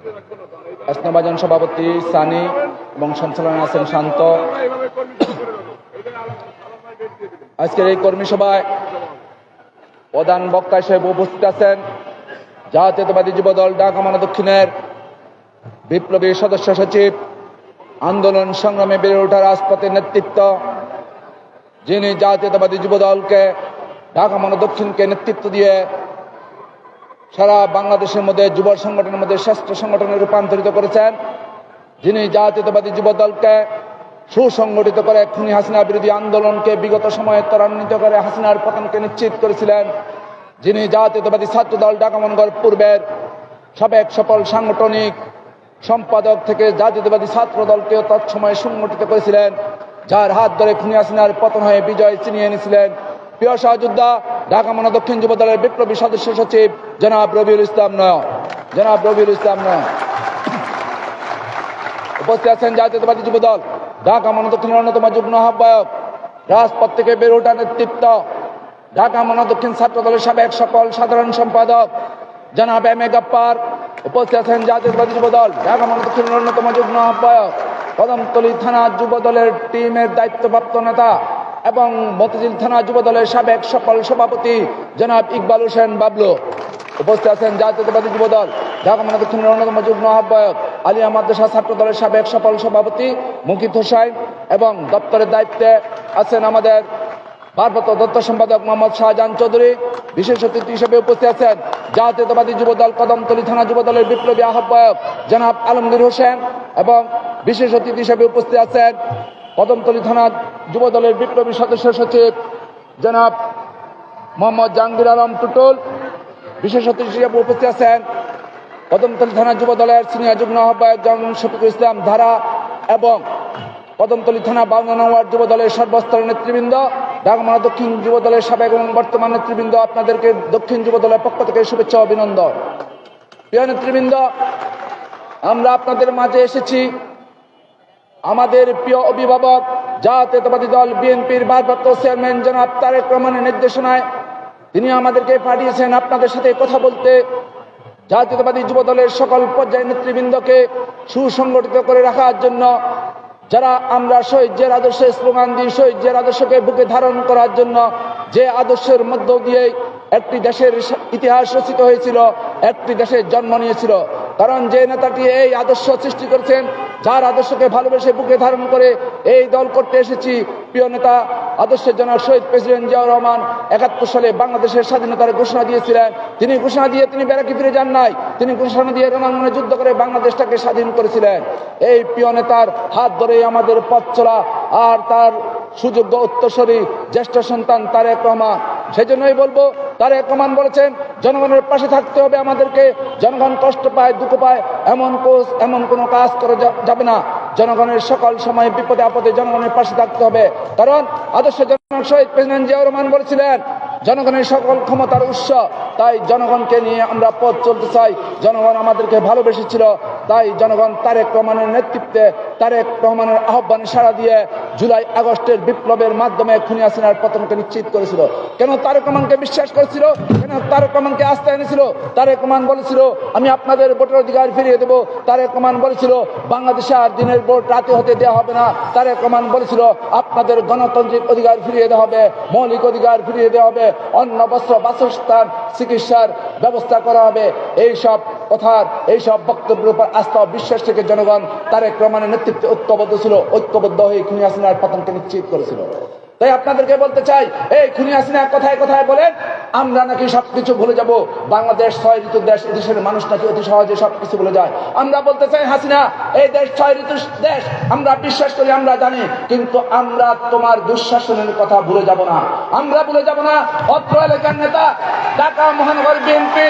স্নেহভাজন সভাপতি সানি এবং সঞ্চালনে আছেন শান্ত। আজকের এই কর্মী সভায় প্রধান বক্তা হিসেবে উপস্থিত আছেন জাতীয়তাবাদী যুবদল ঢাকা মহানগর দক্ষিণের বিপ্লবী সদস্য সচিব, আন্দোলন সংগ্রামে বেড়ে ওঠা রাজপথের নেতৃত্ব, যিনি জাতীয়তাবাদী যুবদলকে ঢাকা মহানগর দক্ষিণকে নেতৃত্ব দিয়ে সারা বাংলাদেশের মধ্যে যুব সংগঠনের মধ্যে শ্রেষ্ঠ সংগঠনে রূপান্তরিত করেছেন, যিনি জাতীয়তাবাদী যুবদলকে সুসংগঠিত করে খুনি হাসিনা বিরোধী আন্দোলনকে বিগত সময়ে ত্বরান্বিত করে হাসিনার পতনকে নিশ্চিত করেছিলেন, যিনি জাতীয়তাবাদী ছাত্রদল ঢাকা মহানগর পূর্বের সাবেক সফল সাংগঠনিক সম্পাদক থেকে জাতীয়তাবাদী ছাত্রদলকে তৎসময়ে সংগঠিত করেছিলেন, যার হাত ধরে খুনি হাসিনার পতন হয়ে বিজয় ছিনিয়ে এনেছিলেন প্রিয় সহযোদ্ধা ঢাকা মহানগর দক্ষিণ যুবদলের বিপ্লবী সদস্য সচিব জনাব রবিউল ইসলাম নয়ন। উপস্থিত আছেন জাতীয়তাবাদী যুবদল ঢাকা মহানগর দক্ষিণের অন্যতম যুগ্ম আহ্বায়ক, রাজপথ থেকে বেড়ে ওঠা নেতৃত্ব ঢাকা মহানগর দক্ষিণ ছাত্রদলের সাবেক সকল সাধারণ সম্পাদক জনাব এম এ গাপ্পার। উপস্থিত আছেন জাতীয়তাবাদী যুবদল ঢাকা মহানগর দক্ষিণের অন্যতম যুগ্ম আহ্বায়ক, কদমতলী থানা যুবদলের টিমের দায়িত্বপ্রাপ্ত নেতা এবং মতিঝিল থানা যুবদলের সাবেক সকল সভাপতি জনাব ইকবাল হোসেন বাবলু। উপস্থিত আছেন জাতীয়তাবাদী যুবদল ঢাকা মহানগর দক্ষিণের অন্যতম যুগ্ম আহ্বায়ক, আলিয়া মাদ্রাসা ছাত্রদলের সাবেক সফল সভাপতি মুকিত হোসাইন এবং দপ্তরের দায়িত্বে আছেন আমাদের ভারপ্রাপ্ত দপ্তর সম্পাদক মোহাম্মদ শাহজাহান চৌধুরী। বিশেষ অতিথি হিসেবে উপস্থিত আছেন জাতীয়তাবাদী যুবদল কদমতলী থানা যুবদলের বিপ্লবী আহ্বায়ক জনাব আলমগীর হোসেন এবং বিশেষ অতিথি হিসেবে উপস্থিত আছেন কদমতলী থানা যুবদলের বিপ্লবী সদস্য সচিব জনাব মোহাম্মদ জাহাঙ্গীর আলম টুটুল। বিশেষ অতিথি হিসেবে উপস্থিত আছেন কদমতলী থানা যুবদলের সিনিয়র যুগ্ম আহ্বায়ক জনাব শফিকুল ইসলাম ধারা এবং কদমতলী থানা 52 নং ওয়ার্ড যুবদলের সর্বস্তরের নেতৃবৃন্দ, ঢাকা মহানগর দক্ষিণ যুবদলের সাবেক এবং বর্তমান নেতৃবৃন্দ, আপনাদেরকে দক্ষিণ যুবদলের পক্ষ থেকে শুভেচ্ছা ও অভিনন্দন। প্রিয় নেতৃবৃন্দ, আমরা আপনাদের মাঝে এসেছি আমাদের প্রিয় অভিভাবক জাতীয়তাবাদী দল বিএনপির ভারপ্রাপ্ত চেয়ারম্যান জনাব তারেক রহমানের নির্দেশনায়। তিনি আমাদেরকে পাঠিয়েছেন আপনাদের সাথে কথা বলতে, জাতীয়তাবাদী যুবদলের সকল পর্যায়ের নেতৃবৃন্দকে সুসংগঠিত করে রাখার জন্য, যারা আমরা শহীদ জিয়ার আদর্শে স্লোগান দিই, শহীদ জিয়ার আদর্শকে বুকে ধারণ করার জন্য, যে আদর্শের মধ্য দিয়ে একটি দেশের ইতিহাস রচিত হয়েছিল, একটি দেশের জন্ম নিয়েছিল। কারণ যে নেতাটি এই আদর্শ সৃষ্টি করেছেন, যার আদর্শকে ভালোবেসে বুকে ধারণ করে এই দল করতে এসেছি, প্রিয় নেতা আদর্শের জনক শহীদ প্রেসিডেন্ট জিয়াউর রহমান 71 সালে বাংলাদেশের স্বাধীনতার ঘোষণা দিয়েছিলেন। তিনি ঘোষণা দিয়ে তিনি ব্যারাকে ফিরে যান নাই, তিনি ঘোষণা দিয়ে রণাঙ্গনে যুদ্ধ করে বাংলাদেশটাকে স্বাধীন করেছিলেন। এই প্রিয় নেতার হাত ধরেই আমাদের পথ চলা, আর তার সুযোগ্য উত্তরসূরি জ্যেষ্ঠ সন্তান তারেক রহমান। সেই জন্যই বলবো, তারেক রহমান বলেছেন জনগণের পাশে থাকতে হবে আমাদেরকে। জনগণ কষ্ট পায়, দুঃখ পায়, এমন কোনো কাজ করা যাবে না। জনগণের সকল সময় বিপদে আপদে জনগণের পাশে থাকতে হবে। কারণ আদর্শ জনক শহীদ প্রেসিডেন্ট জিয়াউর রহমান বলেছিলেন জনগণের সকল ক্ষমতার উৎস। তাই জনগণকে নিয়ে আমরা পথ চলতে চাই। জনগণ আমাদেরকে ভালোবেসেছিল, তাই জনগণ তারেক রহমানের নেতৃত্বে, তারেক রহমানের আহ্বানে সাড়া দিয়ে জুলাই আগস্টের বিপ্লবের মাধ্যমে খুনি হাসিনার পতনকে নিশ্চিত করেছিল। কেন তারেক রহমানকে বিশ্বাস করেছিল? কেন তারেক রহমানকে আস্থা এনেছিল? তারেক রহমান বলেছিল আমি আপনাদের ভোটের অধিকার ফিরিয়ে দেব। তারেক রহমান বলেছিল বাংলাদেশে আর দিনের ভোট রাতে হতে দেওয়া হবে না। তারেক রহমান বলেছিল আপনাদের গণতান্ত্রিক অধিকার ফিরিয়ে দেওয়া হবে, মৌলিক অধিকার ফিরিয়ে দেওয়া হবে, অন্ন বস্ত্র বাসস্থান চিকিৎসার ব্যবস্থা করা হবে। এইসব কথার, এইসব বক্তব্যের উপর আস্থা ও বিশ্বাস থেকে জনগণ তারেক রহমানের নেতৃত্বে ঐক্যবদ্ধ হয়ে খুনি হাসিনার পতনকে নিশ্চিত করেছিল। তাই আপনাদেরকে বলতে চাই, এই খুনি হাসিনা কথায় কথায় বলেন আমরা নাকি সবকিছু ভুলে যাব, বাংলাদেশ 6 ঋতুর দেশ, দেশের মানুষ নাকি অতি সহজে সবকিছু ভুলে যায়। আমরা বলতে চাই হাসিনা এই দেশ 6 ঋতুর দেশ, আমরা বিশ্বাস করি, আমরা জানি, কিন্তু আমরা তোমার দুঃশাসনের কথা ভুলে যাব না। আমরা ভুলে যাব না অত্র এলাকার নেতা ঢাকা মহানগর বিএনপি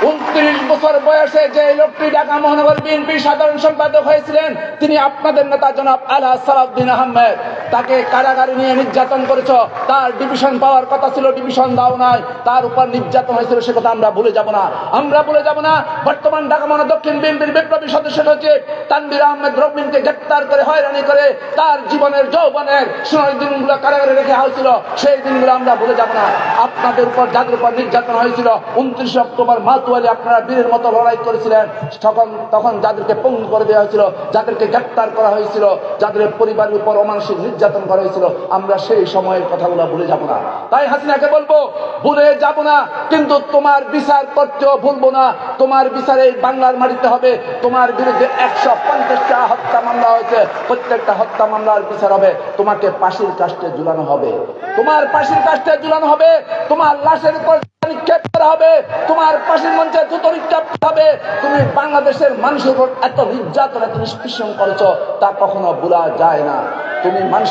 29 বছর বয়সে যে লোকটি ঢাকা মহানগর বিএনপি সাধারণ সম্পাদক হয়েছিলেন, তিনি আপনাদের নেতা জনাব আলহাজ সালাউদ্দিন আহমেদ। তাকে কারাগারে নিয়ে নির্যাতন করেছ, তার ডিভিশন পাওয়ার কথা ছিল, ডিভিশন দাও নাই, তার উপর নির্যাতন হয়েছিল, সে কথা আমরা ভুলে যাব না। আমরা ভুলে যাব না বর্তমান ঢাকা মহানগর দক্ষিণ বিএনপির বিপ্লবী সদস্য সচিব তানভীর আহমেদ রবিনকে গ্রেপ্তার করে হয়রানি করে তার জীবনের যৌবনের সোনালী দিনগুলো কারাগারে রেখে হয়েছিল, সেই দিনগুলো আমরা ভুলে যাব না। আপনাদের উপর যাদের উপর নির্যাতন হয়েছিল 29 অক্টোবর মাতুয়ালি আপনারা বীরের মতো লড়াই করেছিলেন, তখন যাদেরকে পঙ্গু করে দেওয়া হয়েছিল, যাদেরকে গ্রেপ্তার করা হয়েছিল, যাদের পরিবারের উপর অমানসিক নির্যাতন করা হয়েছিল, আমরা সেই সময়ের কথাগুলো ভুলে যাব না। তাই হাসিনাকে বলবো, ভুলে যাব না, কিন্তু তোমার বিচার করতেও ভুলবো না। তোমার বিচারে বাংলার মাটিতে হবে। তোমার বিরুদ্ধে 150টা হত্যা মামলা হয়েছে, প্রত্যেকটা হত্যা মামলার বিচার হবে। তোমাকে ফাঁসির কাস্টে ঝুলানো হবে, তোমার ফাঁসির কাস্টে ঝুলানো হবে, তোমার লাশের উপর নিক্ষেপ করা হবে, তোমার ফাঁসির মঞ্চে জুতো নিক্ষেপ হবে। তুমি বাংলাদেশের মানুষের উপর এত নির্যাতন, এত নিষ্পেষণ করেছো, তা কখনো ভোলা যায় না। তুমি মানুষ